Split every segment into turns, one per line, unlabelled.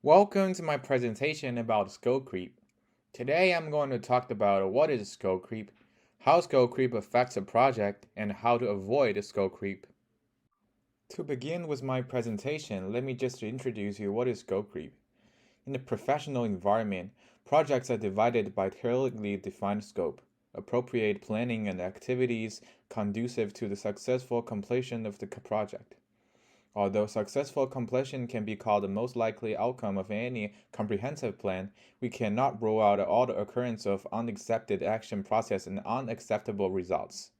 Welcome to my presentation about scope creep. Today I'm going to talk about what is scope creep, how scope creep affects a project, and how to avoid scope creep. To begin with my presentation, let me just introduce you what is scope creep. In a professional environment, projects are divided by clearly defined scope, appropriate planning and activities conducive to the successful completion of the project. Although successful completion can be called the most likely outcome of any comprehensive plan, we cannot rule out all the occurrence of unaccepted action process and unacceptable results.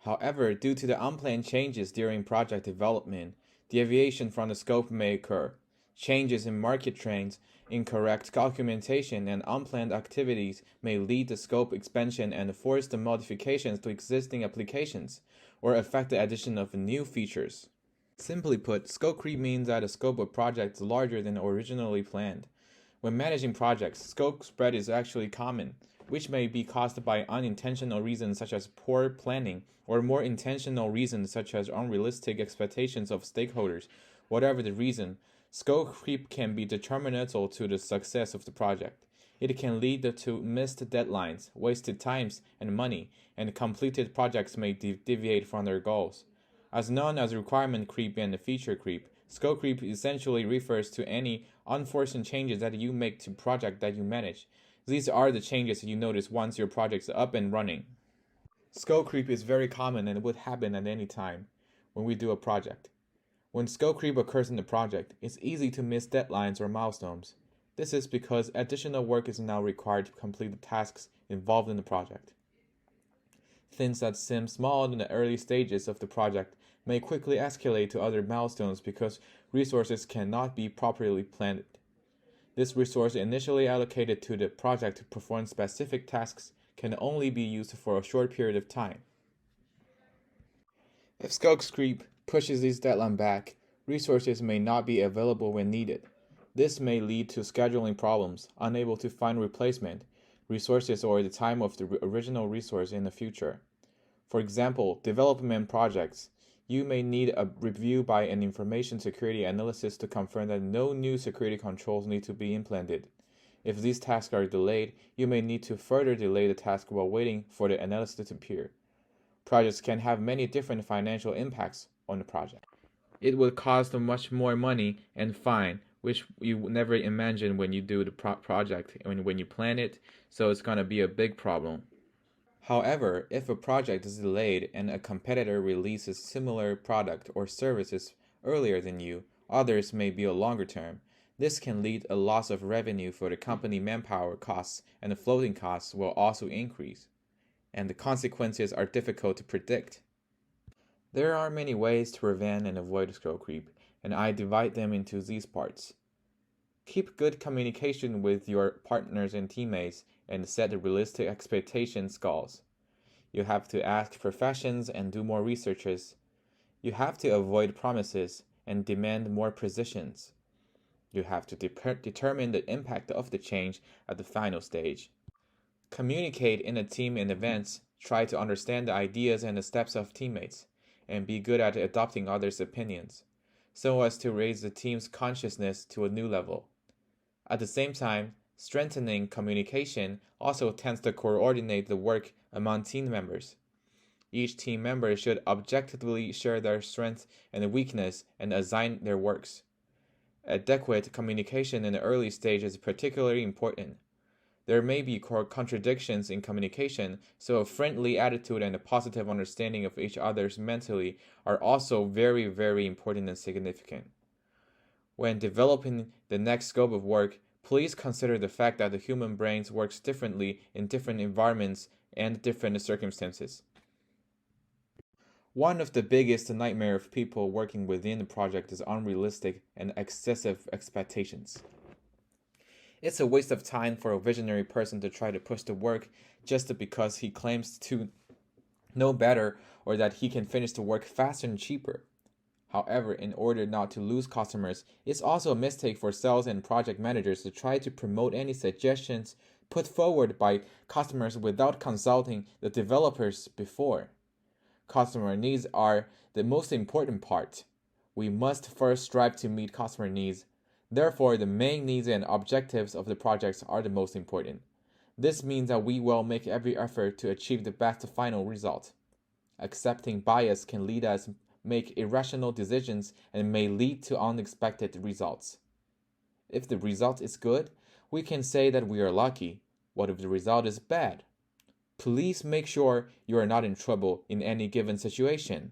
However, due to the unplanned changes during project development, deviation from the scope may occur. Changes in market trends, incorrect documentation, and unplanned activities may lead to scope expansion and force the modifications to existing applications, or affect the addition of new features. Simply put, scope creep means that the scope of project is larger than originally planned. When managing projects, scope spread is actually common, which may be caused by unintentional reasons such as poor planning, or more intentional reasons such as unrealistic expectations of stakeholders. Whatever the reason, scope creep can be detrimental to the success of the project. It can lead to missed deadlines, wasted times and money, and completed projects may deviate from their goals. As known as requirement creep and feature creep, scope creep essentially refers to any unforeseen changes that you make to project that you manage. These are the changes you notice once your project is up and running. Scope creep is very common and would happen at any time when we do a project. When scope creep occurs in the project, it's easy to miss deadlines or milestones. This is because additional work is now required to complete the tasks involved in the project. Things that seem small in the early stages of the project may quickly escalate to other milestones because resources cannot be properly planned. This resource initially allocated to the project to perform specific tasks can only be used for a short period of time. If scope creep pushes these deadlines back, resources may not be available when needed. This may lead to scheduling problems, unable to find replacement resources or the time of the original resource in the future. For example, development projects. You may need a review by an information security analyst to confirm that no new security controls need to be implemented. If these tasks are delayed, you may need to further delay the task while waiting for the analyst to appear. Projects can have many different financial impacts on the project. It will cost much more money and fine, which you never imagine when you do the project and when you plan it, so it's going to be a big problem. However, if a project is delayed and a competitor releases similar product or services earlier than you, others may be a longer term. This can lead a loss of revenue for the company. Manpower costs and the floating costs will also increase, and the consequences are difficult to predict. There are many ways to prevent and avoid scope creep, and I divide them into these parts. Keep good communication with your partners and teammates and set realistic expectations goals. You have to ask professions and do more researches. You have to avoid promises and demand more precisions. You have to determine the impact of the change at the final stage. Communicate in a team in advance. Try to understand the ideas and the steps of teammates, and be good at adopting others' opinions, so as to raise the team's consciousness to a new level. At the same time, strengthening communication also tends to coordinate the work among team members. Each team member should objectively share their strengths and weakness and assign their works. Adequate communication in the early stage is particularly important. There may be contradictions in communication, so a friendly attitude and a positive understanding of each other's mentally are also very, very important and significant. When developing the next scope of work, please consider the fact that the human brain works differently in different environments and different circumstances. One of the biggest nightmares of people working within the project is unrealistic and excessive expectations. It's a waste of time for a visionary person to try to push the work just because he claims to know better or that he can finish the work faster and cheaper. However, in order not to lose customers, it's also a mistake for sales and project managers to try to promote any suggestions put forward by customers without consulting the developers before. Customer needs are the most important part. We must first strive to meet customer needs, Therefore, the main needs and objectives of the projects are the most important. This means that we will make every effort to achieve the best final result. Accepting bias can lead us make irrational decisions and may lead to unexpected results. If the result is good, we can say that we are lucky. What if the result is bad? Please make sure you are not in trouble in any given situation,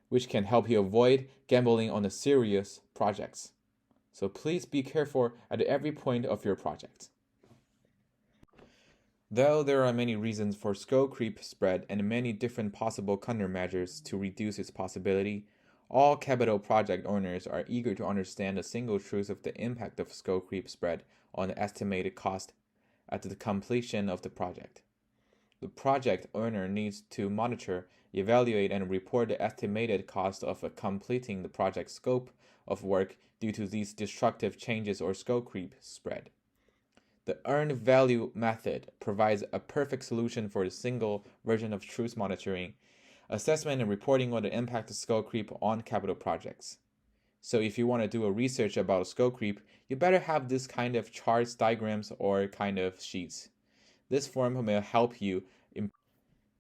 which can help you avoid gambling on the serious projects. So please be careful at every point of your project. Though there are many reasons for scope creep spread and many different possible countermeasures to reduce its possibility, all capital project owners are eager to understand the single truth of the impact of scope creep spread on the estimated cost at the completion of the project. The project owner needs to monitor, evaluate, and report the estimated cost of completing the project scope of work due to these destructive changes or scope creep spread. The earned value method provides a perfect solution for the single version of truth monitoring, assessment, and reporting on the impact of scope creep on capital projects. So if you want to do a research about scope creep, you better have this kind of charts, diagrams, or kind of sheets. This form may help you.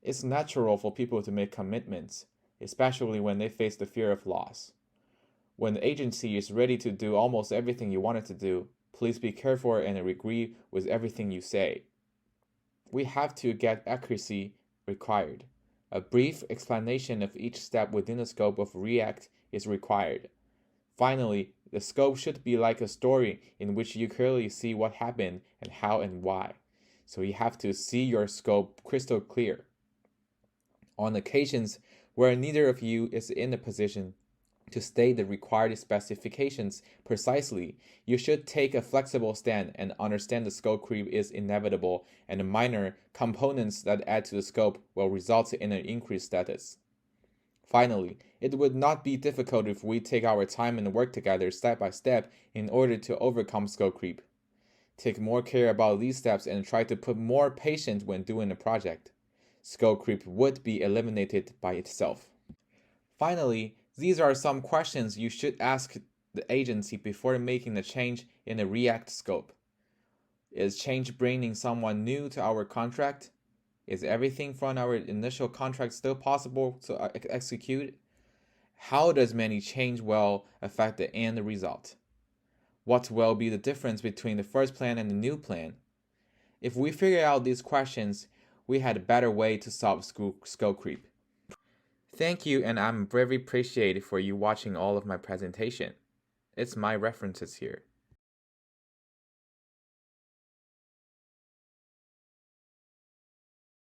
It's natural for people to make commitments, especially when they face the fear of loss. When the agency is ready to do almost everything you want it to do, please be careful and agree with everything you say. We have to get accuracy required. A brief explanation of each step within the scope of React is required. Finally, the scope should be like a story in which you clearly see what happened and how and why. So you have to see your scope crystal clear. On occasions where neither of you is in a position to state the required specifications precisely, you should take a flexible stand and understand the scope creep is inevitable and the minor components that add to the scope will result in an increased status. Finally, it would not be difficult if we take our time and work together step by step in order to overcome scope creep. Take more care about these steps and try to put more patience when doing a project. Scope creep would be eliminated by itself. Finally, these are some questions you should ask the agency before making the change in the React scope. Is change bringing someone new to our contract? Is everything from our initial contract still possible to execute? How does many change will affect the end result? What will be the difference between the first plan and the new plan? If we figure out these questions, we had a better way to solve scope creep. Thank you, and I'm very appreciated for you watching all of my presentation. It's my references here.